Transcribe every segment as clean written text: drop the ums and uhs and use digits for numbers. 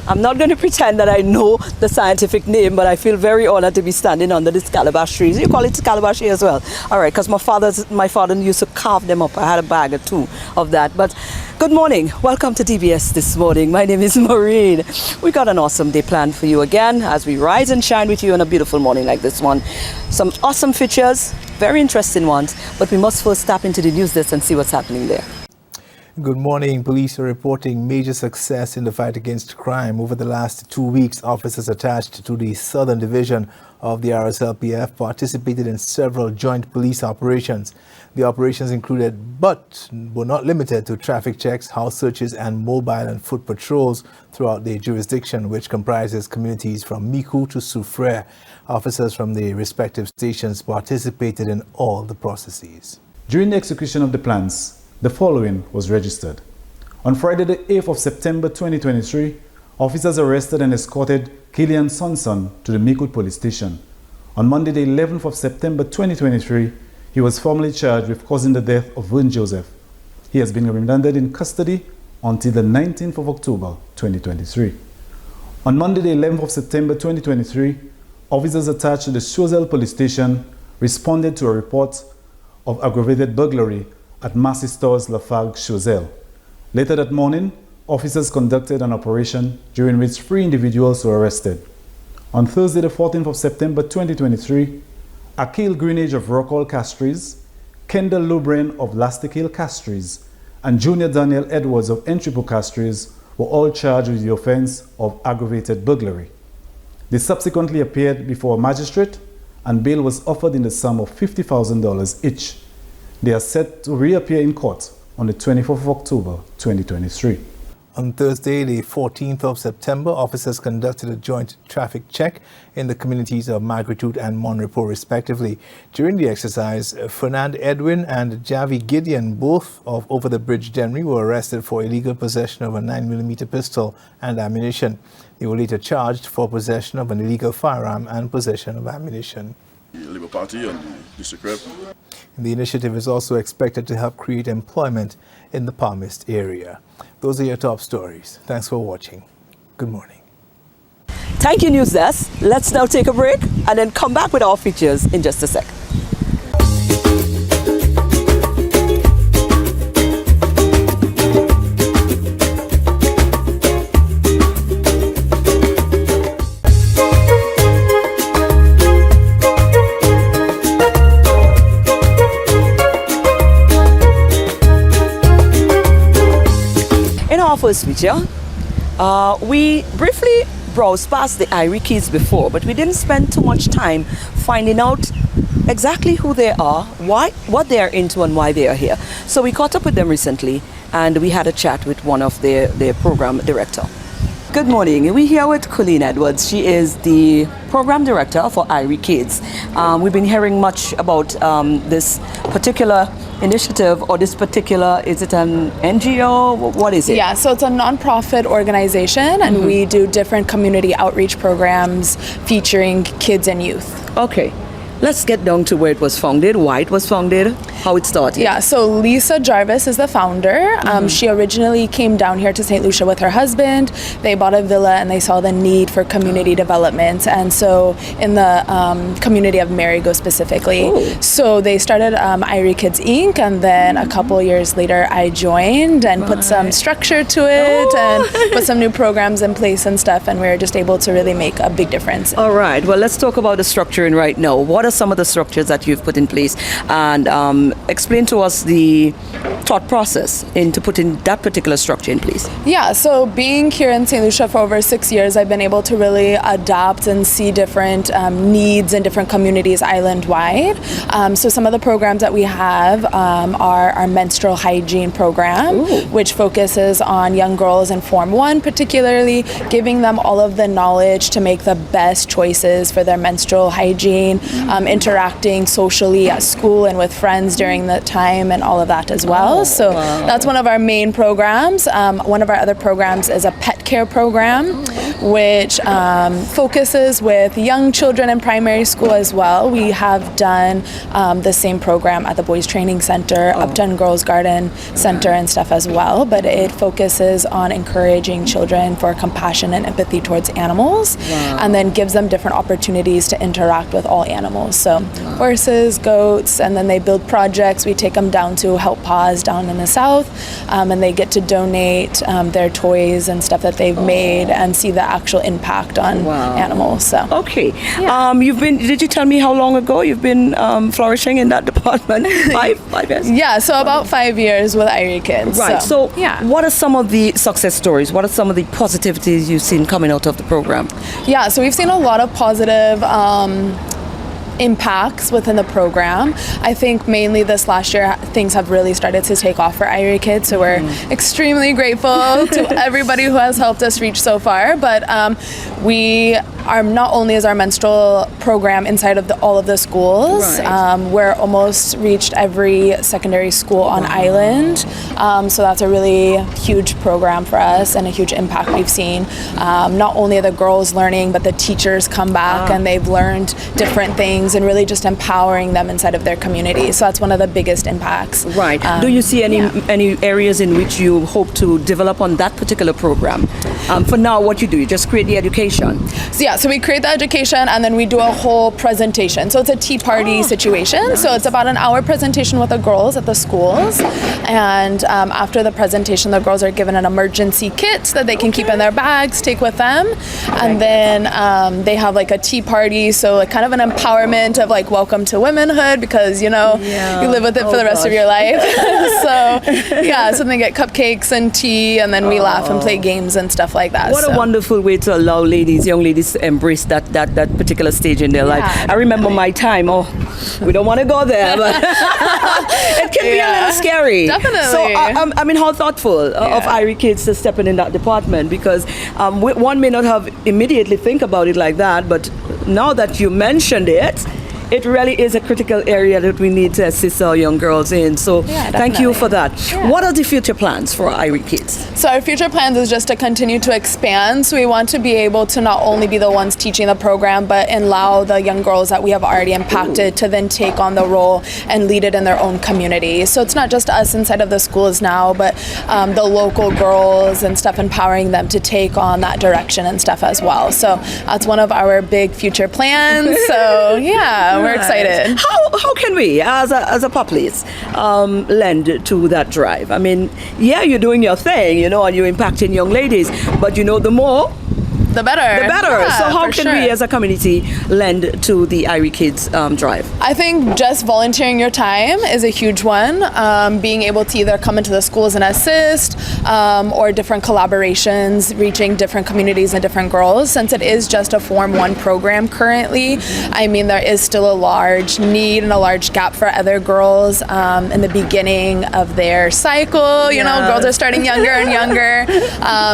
I'm not going to pretend that I know the scientific name, but I feel very honored to be standing under this calabash tree. You call it calabash as well? All right, because my father used to carve them up. I had a bag or two of that. But good morning. Welcome to DBS this morning. My name is Maureen. We got an awesome day planned for you again as we rise and shine with you on a beautiful morning like this one. Some awesome features, very interesting ones, but we must first tap into the news desk and see what's happening there. Good morning. Police are reporting major success in the fight against crime. Over the last 2 weeks, officers attached to the Southern Division of the RSLPF participated in several joint police operations. The operations included, but were not limited to, traffic checks, house searches, and mobile and foot patrols throughout the jurisdiction, which comprises communities from Micoud to Soufrière. Officers from the respective stations participated in all the processes. During the execution of the plans, the following was registered. On Friday the 8th of September 2023, officers arrested and escorted Killian Sonson to the Micoud police station. On Monday the 11th of September 2023, he was formally charged with causing the death of Vern Joseph. He has been remanded in custody until the 19th of October 2023. On Monday the 11th of September 2023, officers attached to the Choiseul police station responded to a report of aggravated burglary at Massy Stores Lafargue Choiseul. Later that morning, officers conducted an operation during which 3 individuals were arrested. On Thursday the 14th of September 2023, Akil Greenage of Rockall Castries, Kendall Lubrin of Lastic Hill Castries, and Junior Daniel Edwards of Entrepot Castries were all charged with the offense of aggravated burglary. They subsequently appeared before a magistrate and bail was offered in the sum of $50,000 each. They are set to reappear in court on the 24th of October 2023. On Thursday, the 14th of September, officers conducted a joint traffic check in the communities of Magnitude and Monrepos, respectively. During the exercise, Fernand Edwin and Javi Gideon, both of Over the Bridge Dennery, were arrested for illegal possession of a 9mm pistol and ammunition. They were later charged for possession of an illegal firearm and possession of ammunition. The Labour Party and the district rep. The initiative is also expected to help create employment in the Palmist area. Those are your top stories. Thanks for watching. Good morning. Thank you, News Desk. Let's now take a break and then come back with our features in just a sec. First feature, we briefly browsed past the Irie Kids before, but we didn't spend too much time finding out exactly who they are, what they are into, and why they are here. So we caught up with them recently, and we had a chat with one of their program director. Good morning. We're here with Colleen Edwards. She is the program director for Irie Kids. We've been hearing much about this particular initiative, or this particular, is it an NGO? What is it? Yeah, so it's a nonprofit organization, and we do different community outreach programs featuring kids and youth. Okay. Let's get down to where it was founded, why it was founded, how it started. Yeah, so Lisa Jarvis is the founder. She originally came down here to St. Lucia with her husband. They bought a villa and they saw the need for community development. And so in the community of Marigot specifically. Ooh. So they started Irie Kids Inc. And then a couple years later I joined and put some structure to it and put some new programs in place and stuff. And we were just able to really make a big difference. All right, well, let's talk about the structuring right now. What are some of the structures that you've put in place, and explain to us the thought process into putting that particular structure in place? Yeah, so being here in St. Lucia for over 6 years, I've been able to really adapt and see different needs in different communities island-wide. So some of the programs that we have are our menstrual hygiene program, which focuses on young girls in Form 1 particularly, giving them all of the knowledge to make the best choices for their menstrual hygiene, interacting socially at school and with friends during the time and all of that as well. So that's one of our main programs. One of our other programs is a pet care program which focuses with young children in primary school as well. We have done the same program at the Boys Training Center, Upton Girls Garden Center and stuff as well, but it focuses on encouraging children for compassion and empathy towards animals, and then gives them different opportunities to interact with all animals. So horses, goats, and then they build projects. We take them down to Help Paws down in the south, and they get to donate their toys and stuff that they've made and see the actual impact on animals. So okay, did you tell me how long ago you've been flourishing in that department? Five years? Yeah, so about 5 years with Irie Kids. Right. So what are some of the success stories? What are some of the positivities you've seen coming out of the program? Yeah, so we've seen a lot of positive impacts within the program. I think mainly this last year things have really started to take off for Irie Kids, so we're extremely grateful to everybody who has helped us reach so far. But we are not only is our menstrual program inside of all of the schools, we're almost reached every secondary school on island, so that's a really huge program for us and a huge impact we've seen. Not only are the girls learning, but the teachers come back and they've learned different things and really just empowering them inside of their community. So that's one of the biggest impacts. Right. Do you see any areas in which you hope to develop on that particular program? For now, what you do, you just create the education. So we create the education and then we do a whole presentation. So it's a tea party situation. Nice. So it's about an hour presentation with the girls at the schools. And after the presentation, the girls are given an emergency kit that they can keep in their bags, take with them. And then they have like a tea party. So like kind of an empowerment of like welcome to womanhood, because you live with it for the rest of your life. So they get cupcakes and tea, and then we laugh and play games and stuff like that. What a wonderful way to allow young ladies to embrace that particular stage in their life. I remember my time. We don't want to go there, but it can be a little scary. Definitely. So how thoughtful of Irie Kids to step in that department, because one may not have immediately think about it like that, but now that you mentioned it, it really is a critical area that we need to assist our young girls in. So thank you for that. Yeah. What are the future plans for Irie Kids? So our future plans is just to continue to expand. So we want to be able to not only be the ones teaching the program, but allow the young girls that we have already impacted to then take on the role and lead it in their own community. So it's not just us inside of the schools now, but the local girls and stuff, empowering them to take on that direction and stuff as well. So that's one of our big future plans. So we're excited. How can we, as a populace, lend to that drive? I mean, you're doing your thing, and you're impacting young ladies, but the more, the better. So how can we as a community lend to the Irie Kids drive? I think just volunteering your time is a huge one. Being able to either come into the schools and assist, or different collaborations, reaching different communities and different girls. Since it is just a Form 1 program currently, there is still a large need and a large gap for other girls in the beginning of their cycle. Girls are starting younger and younger.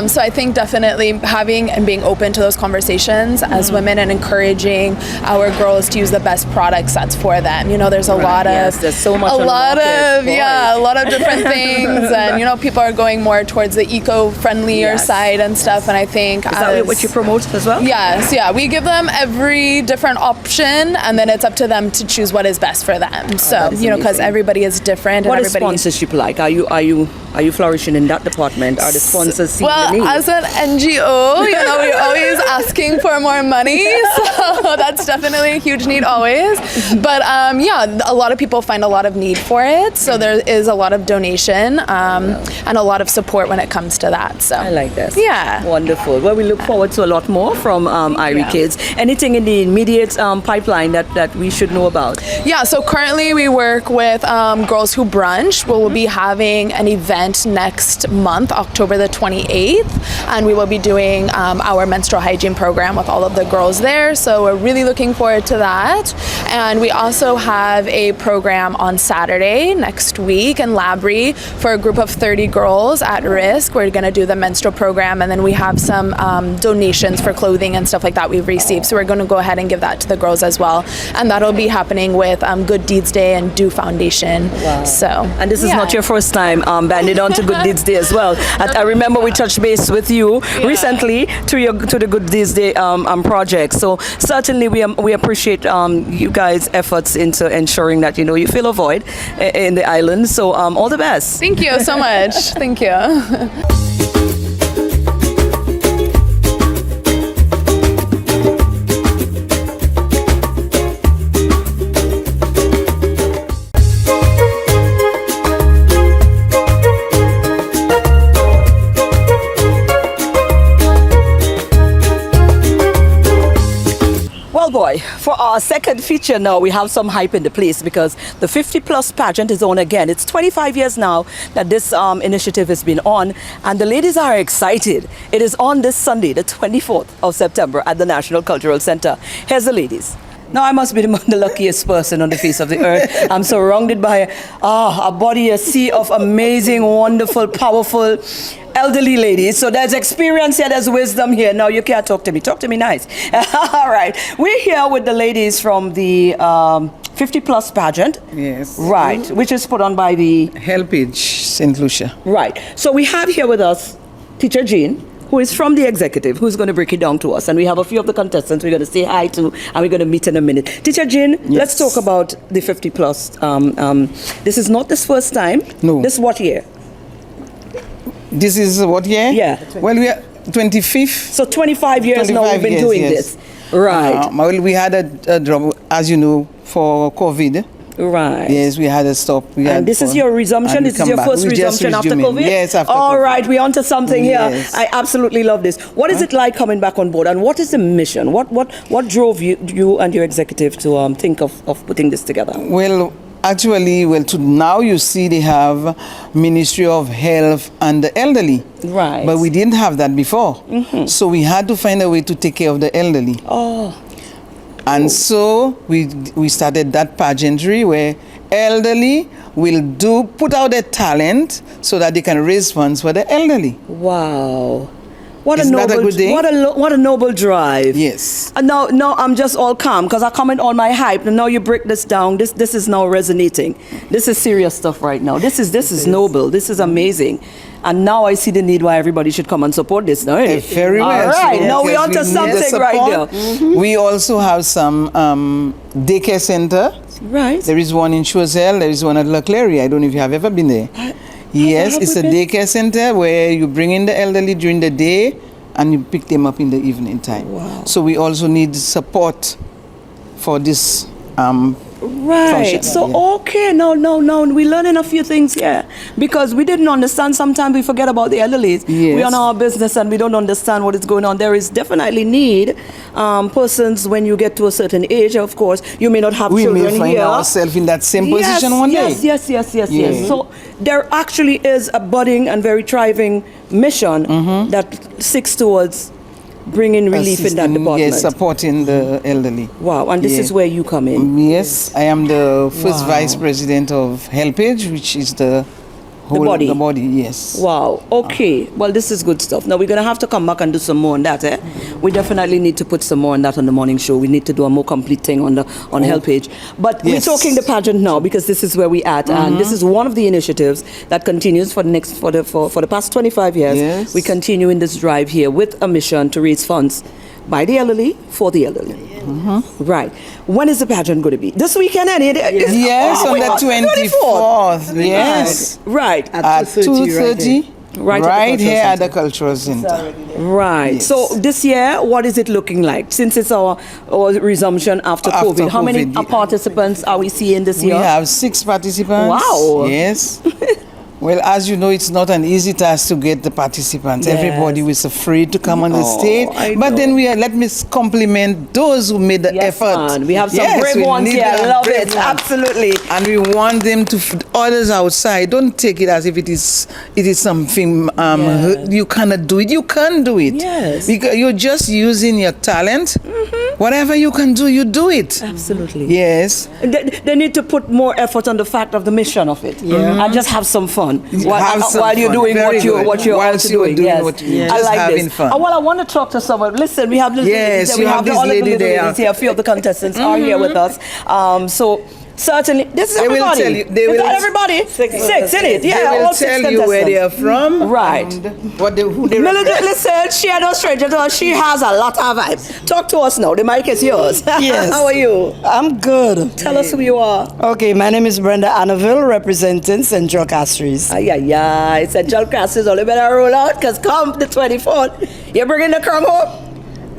So I think definitely having and being open to those conversations as women and encouraging our girls to use the best products that's for them. There's a lot of there's so much a lot of different things, and people are going more towards the eco-friendlier side and stuff. And I think is that what you promote as well? Yes, we give them every different option, and then it's up to them to choose what is best for them. So because everybody is different. What is sponsorship like? Are you flourishing in that department? Are the sponsors seeing the need? As an NGO, we're always asking for more money, so that's definitely a huge need always. But a lot of people find a lot of need for it, so there is a lot of donation and a lot of support when it comes to that. So I like this. Yeah. Wonderful. Well, we look forward to a lot more from Irie Kids. Anything in the immediate pipeline that we should know about? Yeah, so currently we work with Girls Who Brunch. We'll be having an event next month, October the 28th, and we will be doing our menstrual hygiene program with all of the girls there. So we're really looking forward to that. And we also have a program on Saturday next week in Labrie for a group of 30 girls at risk. We're going to do the menstrual program, and then we have some donations for clothing and stuff like that we've received. So we're going to go ahead and give that to the girls as well. And that'll be happening with Good Deeds Day and Do Foundation. Wow. So, and this is not your first time banding added on to Good Deeds Day as well. I remember we touched base with you recently to the Good Deeds Day project. So certainly we appreciate you guys' efforts into ensuring that you fill a void in the island. So all the best. Thank you so much. Thank you. Boy, for our second feature now, we have some hype in the place because the 50 Plus Pageant is on again. It's 25 years now that this initiative has been on, and the ladies are excited. It is on this Sunday, the 24th of September at the National Cultural Center. Here's the ladies. Now, I must be the luckiest person on the face of the earth. I'm surrounded by a body, a sea of amazing, wonderful, powerful, elderly ladies. So there's experience here, there's wisdom here. Now, you can't talk to me. Talk to me nice. All right. We're here with the ladies from the 50 Plus Pageant. Yes. Right. Which is put on by the Helpage St. Lucia. Right. So we have here with us Teacher Jean, who is from the executive, who's going to break it down to us. And we have a few of the contestants we're going to say hi to, and we're going to meet in a minute. Teacher Jean, let's talk about the 50 Plus. This is not this first time. No. This what year? This is what year? Yeah. Well, we are 25th. So 25 years now 25 we've been years, doing yes. this. Right. Well, we had a drop, as you know, for COVID. Right. Yes, we had a stop. And this is your resumption? This is your first resumption after COVID? Yes, after All COVID. right, we're onto something Yes. here. I absolutely love this. What is it like coming back on board, and what is the mission? What drove you and your executive to think of putting this together? Well, actually, to now you see they have Ministry of Health and the elderly. Right. But we didn't have that before. Mm-hmm. So we had to find a way to take care of the elderly. Oh. And so we started that pageantry where elderly will put out their talent so that they can raise funds for the elderly. Wow. What Isn't a noble, that a good day? What a noble drive. Yes. And now I'm just all calm because I comment on my hype, and now you break this down. This is now resonating. This is serious stuff right now. This is noble. This is amazing. And now I see the need why everybody should come and support this now. Very well. All right. So, now we're yes, onto we need the something right support. there. Mm-hmm. We also have some daycare center. Right. There is one in Choiseul. There is one at La Clery. I don't know if you have ever been there. Yes, it's a daycare center where you bring in the elderly during the day and you pick them up in the evening time. Wow. So we also need support for this Right. function. So, okay, no, we're learning a few things here because we didn't understand. Sometimes we forget about the elderly. Yes. We're on our business and we don't understand what is going on. There is definitely need. Persons, when you get to a certain age, of course, you may not have We children may find here. ourselves in that same position one day. Yes. So there actually is a budding and very thriving mission that seeks towards bringing relief in that department. Yes, supporting the elderly. Wow, and this is where you come in. Yes, I am the first vice president of Helpage, which is the whole body. The body, yes. Wow. Okay. Well, this is good stuff. Now we're gonna have to come back and do some more on that. We definitely need to put some more on that on the morning show. We need to do a more complete thing on Helpage. But Yes. we're talking the pageant now because this is where we at, and this is one of the initiatives that continues for the past 25 years. Yes. We continue in this drive here with a mission to raise funds by the elderly for the elderly. Right. When is the pageant going to be? This weekend, Yes, on the 24th. Yes. Right. At 2:30. Right at the Right cultural here at center. the cultural center. Right. Yes. So this year, what is it looking like? Since it's our resumption after COVID, how many COVID, yeah. participants are we seeing this We year? have 6 participants. Wow. Yes. Well, as you know, it's not an easy task to get the participants. Yes. Everybody was afraid to come on the Oh, stage. I But know. then let me compliment those who made the Yes, effort. man. We have some Yes, brave we ones need here. I the love brave it. ones. Absolutely. And we want them to others outside. Don't take it as if it is something you cannot do it. You can do it. Yes. Because you're just using your talent. Whatever you can do, you do it. Absolutely. Yes. They need to put more effort on the fact of the mission of it, and just have some fun while you're fun. doing Very what you're good. Whilst also you're doing. doing Yes, what you- I just like having this. fun. Well, I want to talk to someone. Listen, we have this Yes, we you have the this other lady little there. ladies here. A few of the contestants are here with us. So Certainly. This is They will everybody. tell you- they Is will- that everybody? Six, isn't it? Yeah, They will all 6 tell you where they are contestants. from. Right. And who they Melody, represent. listen, she had no stranger to her. She has a lot of vibes. Talk to us now. The mic is yours. Yes. How are you? I'm good. Tell us who you are. Okay, my name is Brenda Annaville, representing St. Joe Castries. Ay, ay, ay. St. John Castries only better roll out because come the 24th, you're bringing the crumb home?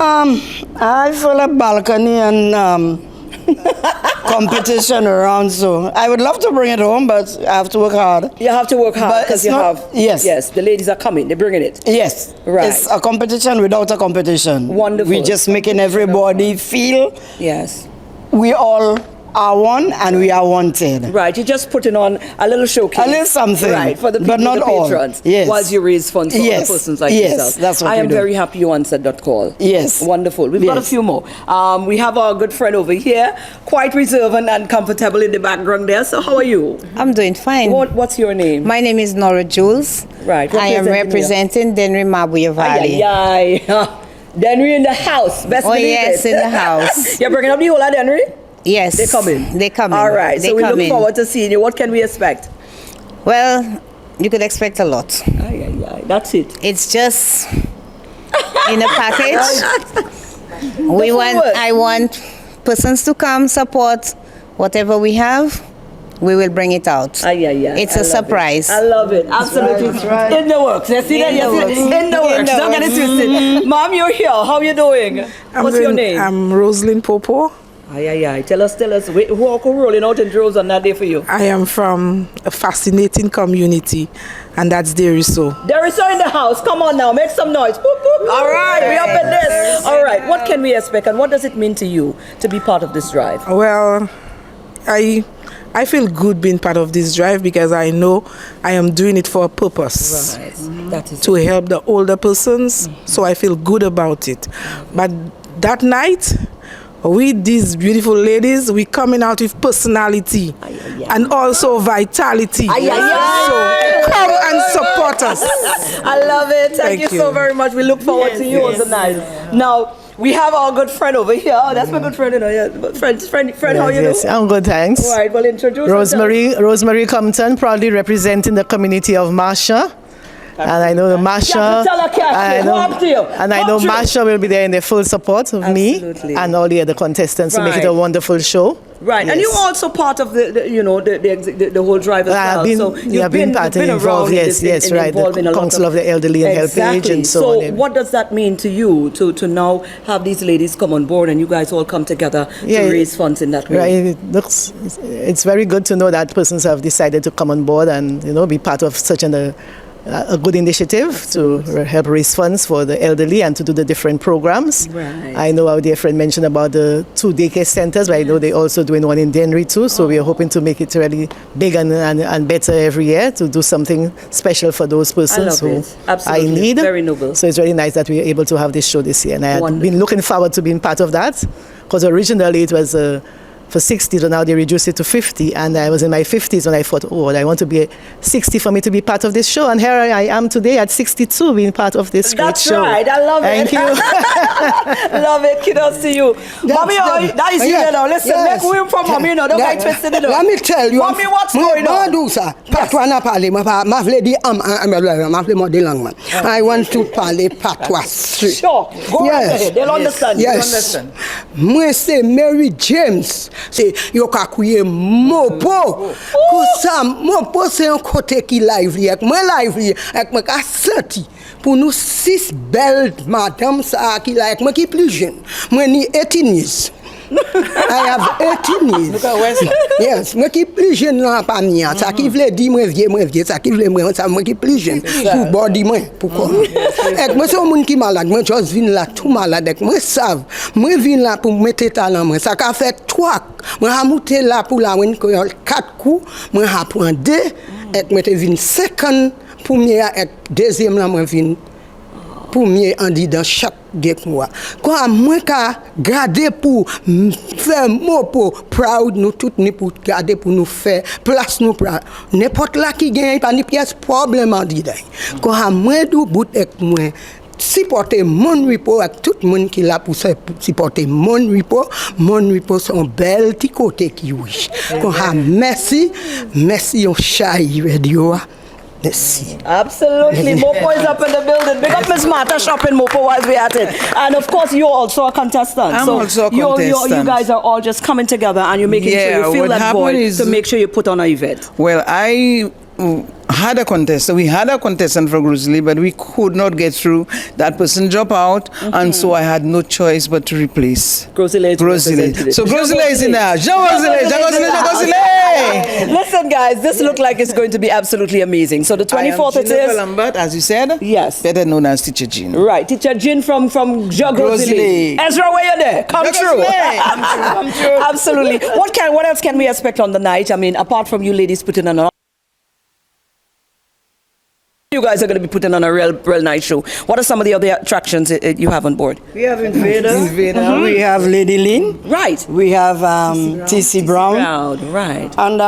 I feel a balcony and competition around, so I would love to bring it home, but I have to work hard. You have to work hard But because it's you not- have. yes. Yes, the ladies are coming. They're bringing it. Yes, Right. it's a competition without a competition. Wonderful. We're just making everybody feel Yes. we all are one and we are wanted. Right, you're just putting on a little showcase. A little something, Right, for the people, but not the all. patrons. Yes. Whilst you raise funds for other Yes. persons like Yes, yourself. that's what I we am do. very happy you answered that call. Yes. Wonderful. We've got a Yes. few more. We have our good friend over here, quite reserved and comfortable in the background there. So how are you? I'm doing fine. What's your name? My name is Nora Jules. Right, I am representing representing Denry Mabuya Valley. Ay, ay, ay. Denry in the house. Best Oh, believe yes, it. in the house. You're bringing up the whole of Denry? Yes. They come in. They come in. All right. They So we come look in. forward to seeing you. What can we expect? Well, you could expect a lot. Ay, ay, ay. That's it. It's just in a package. forward. I want persons to come support whatever we have. We will bring it out. Ay, ay, ay. It's I a love surprise. It. I love it. Absolutely. In the works. You see that? In You the see that? works. In the works. Don't get it twisted. Mom, you're here. How you doing? What's your name? I'm Rosalind Popo. Ay, ay, ay. Tell us. Who are rolling out in droves on that day for you? I am from a fascinating community, and that's Deriso. There is in the house. Come on now. Make some noise. Boop, boop. All right. We up in this. All right. What can we expect and what does it mean to you to be part of this drive? Well, I feel good being part of this drive because I know I am doing it for a purpose. Right. That is To help the older persons, so I feel good about it. But that night, with these beautiful ladies, we coming out with personality and also vitality. Ay, ay, ay. So come and support us. I love it. Thank you Thank so you. very much. We look forward to you on the night. Now, we have our good friend over here. Oh, that's my good friend. You know, yeah. Friend, how you Yes, doing? I'm good, thanks. All right, well, introduce Rosemary Compton, proudly representing the community of Marsha. And I know the Marsha, and I know Marsha will be there in the full support of Absolutely. me and all the other contestants to make it Right. a wonderful show. Right, and Yes. you're also part of the whole drive as well. I've been, so yeah, I've been part and involved, yes, right, involved in the a lot Council of the Elderly and Help Age and so on. So what does that mean to you to now have these ladies come on board and you guys all come together Yeah, to raise funds in that way? Right, it's very good to know that persons have decided to come on board and be part of such a good initiative to help raise funds for the elderly and to do the different programs. Right. I know our dear friend mentioned about the 2 daycare centers, but I know they're also doing one in Denry too. So we are hoping to make it really big and better every year to do something special for those persons love who it. Absolutely. I need. Very noble. So it's very nice that we are able to have this show this year. And I had Wonderful. been looking forward to being part of that because originally it was for 60, so now they reduced it to 50, and I was in my 50s when I thought, oh, I want to be 60 for me to be part of this show, and here I am today at 62 being part of this great show. That's right. I love Thank it. you. Love it. Kudos to you. Mommy, that is you now. Listen, yes. make room for mommy. Don't get twisted. Let me tell you. Mommy, what's going on? Patwa na pale, ma vle di ma vle mo de lang man. I want to pale patwa. Sure. Go right ahead. They'll understand. Yes. You'll understand. Mwen se Mary James. Se yo ka kouye mopo. Kosa mopo se yon kote ki lively ek mwen lively ek mwen ka senti pour nous 6 belles madame sa ki la ek mwen ki plus jeune. Mwen ni 18 years. I have 18 years. Yes, mwen ki plus jeune lan pa mi an. Sa ki vle di mwen vie, sa ki vle mwen sa mwen ki plus jeune. Pour body mwen, pour kon. Ek mwen se yon moun ki malade, mwen just vin la tout malade ek mwen sav. Mwen vin la pou mette talan mwen. Sa ka fe 3. Mwen ha moute la pou la mwen ko yon 4 coups, mwen ha pran 2 ek mwen te vin second premier ek deuxième la mwen vin premier andi dans chaque gek moi. Quand moi ka garder pour faire mot pour proud nous tout ni pour garder pour nous faire place nous pour n'importe là qui gagne pas ni pièce problème andi dai. Quand moi du bout avec moi supporter mon ripo ak tout moun ki la pou supporter mon ripo son bel ti kote ki wish kon ha merci yon chay radio. Merci. Absolutely. Mopo is up in the building. Big up Ms. Martha shopping Mopo while we're at it. And of course, you're also a contestant. I'm also a contestant. You guys are all just coming together and you're making sure you fill that void to make sure you put on an event. Well, I had a contestant. We had a contestant for Grizzly, but we could not get through. That person dropped out, and so I had no choice but to replace Grizzly. So Grizzly is in there. Listen, guys, this looks like it's going to be absolutely amazing. So the 24th it is. Lambert, as you said. Yes. Better known as Teacher Jean. Right, Teacher Jean from Grizzly. Ezra, where you there? Come true. Come true. Absolutely. What else can we expect on the night? I mean, apart from you ladies putting on you guys are going to be putting on a real nice show. What are some of the other attractions you have on board? We have Invader. We have Lady Lynn. Right. We have TC Brown. Right. And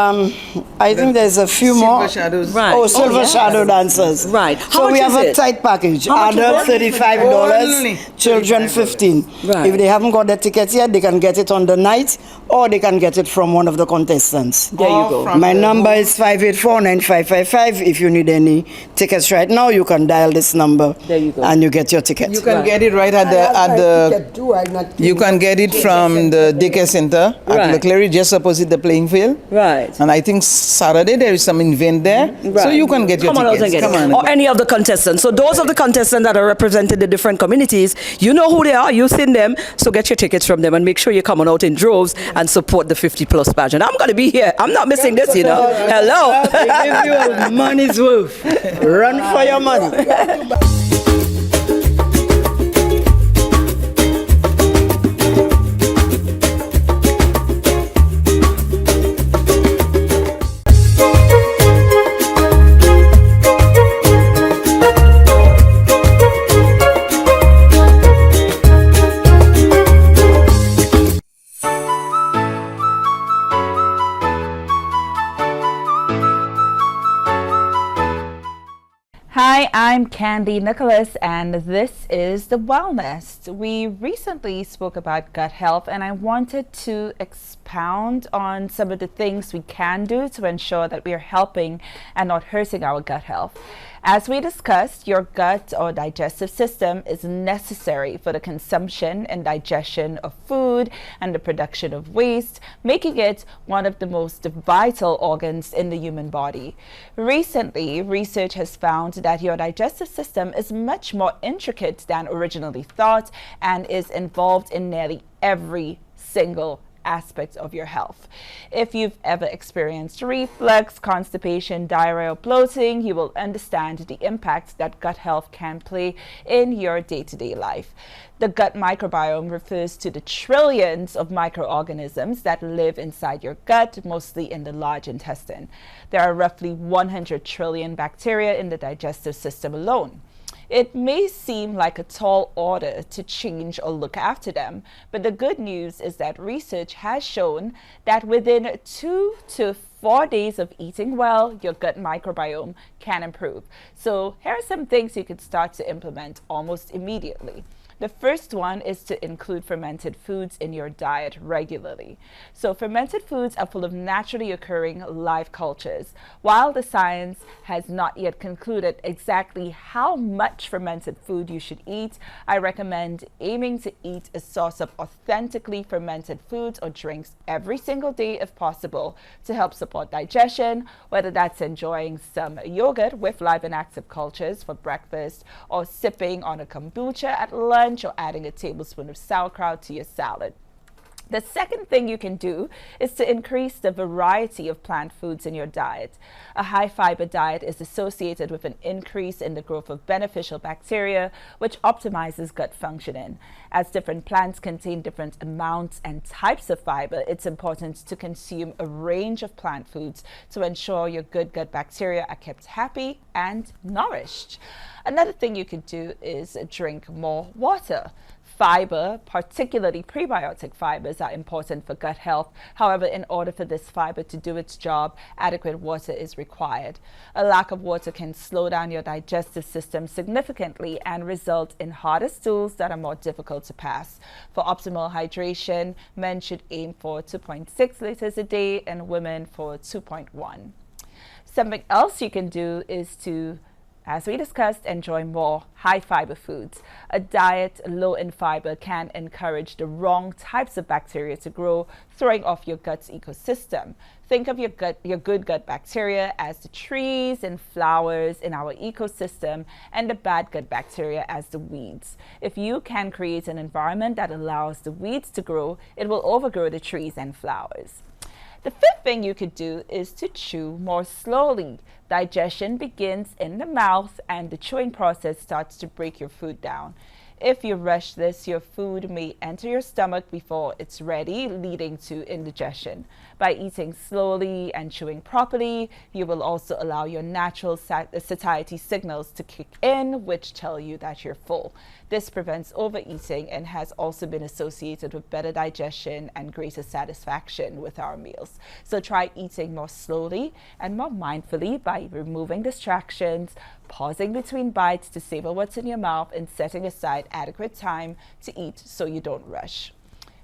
I think there's a few more. Shadows. Right. Oh, Silver Shadow Dancers. Right. So we have a tight package. Adult $35, children $15. Right. If they haven't got their tickets yet, they can get it on the night or they can get it from one of the contestants. There you go. My number is 584-9555. If you need any tickets right now, you can dial this number. There you go. And you get your ticket. You can get it right at the you can get it from the daycare center at Leclerc, just opposite the playing field. Right. And I think Saturday there is some event there, so you can get your tickets. Come on. Or any of the contestants. So those of the contestants that are represented in different communities, you know who they are, you've seen them, so get your tickets from them and make sure you're coming out in droves and support the 50 Plus Pageant. I'm going to be here. I'm not missing this, you know. Hello. They give you money's worth. Run for your money. Hi, I'm Candy Nicholas, and this is the Wellnest. We recently spoke about gut health, and I wanted to expound on some of the things we can do to ensure that we are helping and not hurting our gut health. As we discussed, your gut or digestive system is necessary for the consumption and digestion of food and the production of waste, making it one of the most vital organs in the human body. Recently, research has found that your digestive system is much more intricate than originally thought and is involved in nearly every single aspects of your health. If you've ever experienced reflux, constipation, diarrhea, or bloating, you will understand the impact that gut health can play in your day-to-day life. The gut microbiome refers to the trillions of microorganisms that live inside your gut, mostly in the large intestine. There are roughly 100 trillion bacteria in the digestive system alone. It may seem like a tall order to change or look after them, but the good news is that research has shown that within 2 to 4 days of eating well, your gut microbiome can improve. So here are some things you can start to implement almost immediately. The first one is to include fermented foods in your diet regularly. So fermented foods are full of naturally occurring live cultures. While the science has not yet concluded exactly how much fermented food you should eat, I recommend aiming to eat a source of authentically fermented foods or drinks every single day if possible to help support digestion, whether that's enjoying some yogurt with live and active cultures for breakfast or sipping on a kombucha at lunch, or adding a tablespoon of sauerkraut to your salad. The second thing you can do is to increase the variety of plant foods in your diet. A high fiber diet is associated with an increase in the growth of beneficial bacteria, which optimizes gut functioning. As different plants contain different amounts and types of fiber, it's important to consume a range of plant foods to ensure your good gut bacteria are kept happy and nourished. Another thing you can do is drink more water. Fiber, particularly prebiotic fibers, are important for gut health. However, in order for this fiber to do its job, adequate water is required. A lack of water can slow down your digestive system significantly and result in harder stools that are more difficult to pass. For optimal hydration, men should aim for 2.6 liters a day and women for 2.1. Something else you can do is to, as we discussed, enjoy more high fiber foods. A diet low in fiber can encourage the wrong types of bacteria to grow, throwing off your gut's ecosystem. Think of your good gut bacteria as the trees and flowers in our ecosystem, and the bad gut bacteria as the weeds. If you can create an environment that allows the weeds to grow, it will overgrow the trees and flowers. The fifth thing you could do is to chew more slowly. Digestion begins in the mouth, and the chewing process starts to break your food down. If you rush this, your food may enter your stomach before it's ready, leading to indigestion. By eating slowly and chewing properly, you will also allow your natural satiety signals to kick in, which tell you that you're full. This prevents overeating and has also been associated with better digestion and greater satisfaction with our meals. So try eating more slowly and more mindfully by removing distractions, pausing between bites to savor what's in your mouth, and setting aside adequate time to eat so you don't rush.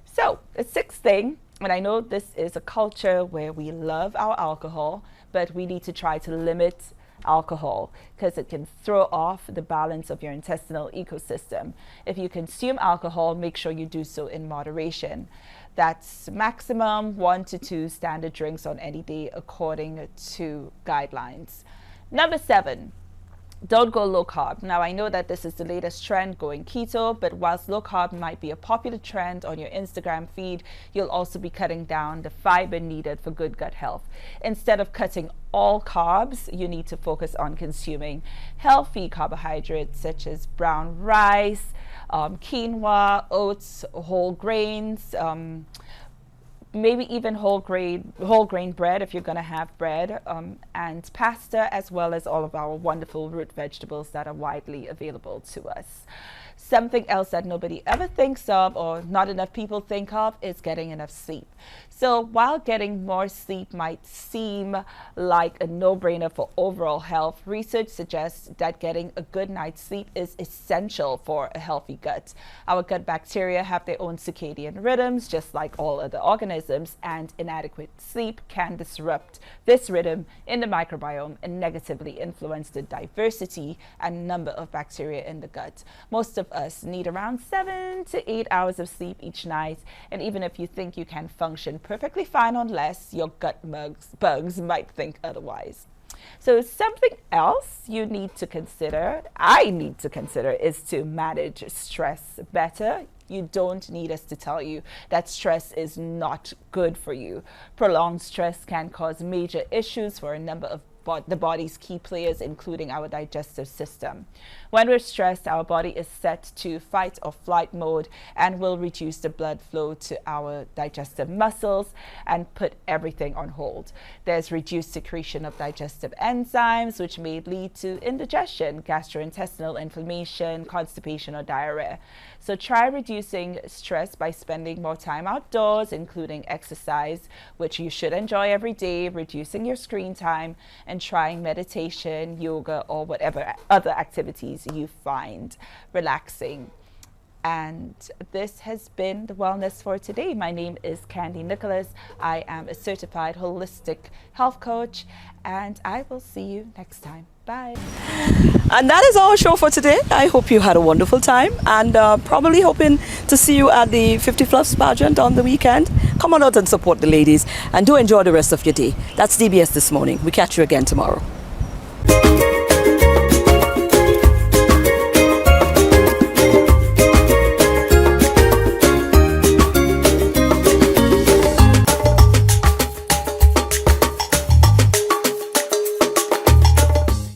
So the sixth thing, and I know this is a culture where we love our alcohol, but we need to try to limit alcohol because it can throw off the balance of your intestinal ecosystem. If you consume alcohol, make sure you do so in moderation. That's maximum 1 to 2 standard drinks on any day according to guidelines. Number 7. Don't go low carb. Now, I know that this is the latest trend, going keto, but whilst low carb might be a popular trend on your Instagram feed, you'll also be cutting down the fiber needed for good gut health. Instead of cutting all carbs, you need to focus on consuming healthy carbohydrates such as brown rice, quinoa, oats, whole grains, maybe even whole grain bread if you're going to have bread, and pasta, as well as all of our wonderful root vegetables that are widely available to us. Something else that nobody ever thinks of, or not enough people think of, is getting enough sleep. So while getting more sleep might seem like a no-brainer for overall health, research suggests that getting a good night's sleep is essential for a healthy gut. Our gut bacteria have their own circadian rhythms, just like all other organisms, and inadequate sleep can disrupt this rhythm in the microbiome and negatively influence the diversity and number of bacteria in the gut. Most of us need around 7 to 8 hours of sleep each night, and even if you think you can function perfectly fine on less, your gut bugs might think otherwise. So something else you need to consider, I need to consider, is to manage stress better. You don't need us to tell you that stress is not good for you. Prolonged stress can cause major issues for a number of the body's key players, including our digestive system. When we're stressed, our body is set to fight or flight mode and will reduce the blood flow to our digestive muscles and put everything on hold. There's reduced secretion of digestive enzymes, which may lead to indigestion, gastrointestinal inflammation, constipation, or diarrhea. So try reducing stress by spending more time outdoors, including exercise, which you should enjoy every day, reducing your screen time, and trying meditation, yoga, or whatever other activities you find relaxing. And this has been the Wellness for today. My name is Candy Nicholas. I am a certified holistic health coach, and I will see you next time. Bye. And that is our show for today. I hope you had a wonderful time, and probably hoping to see you at the 50 Plus Pageant on the weekend. Come on out and support the ladies, and do enjoy the rest of your day. That's DBS This Morning. We catch you again tomorrow.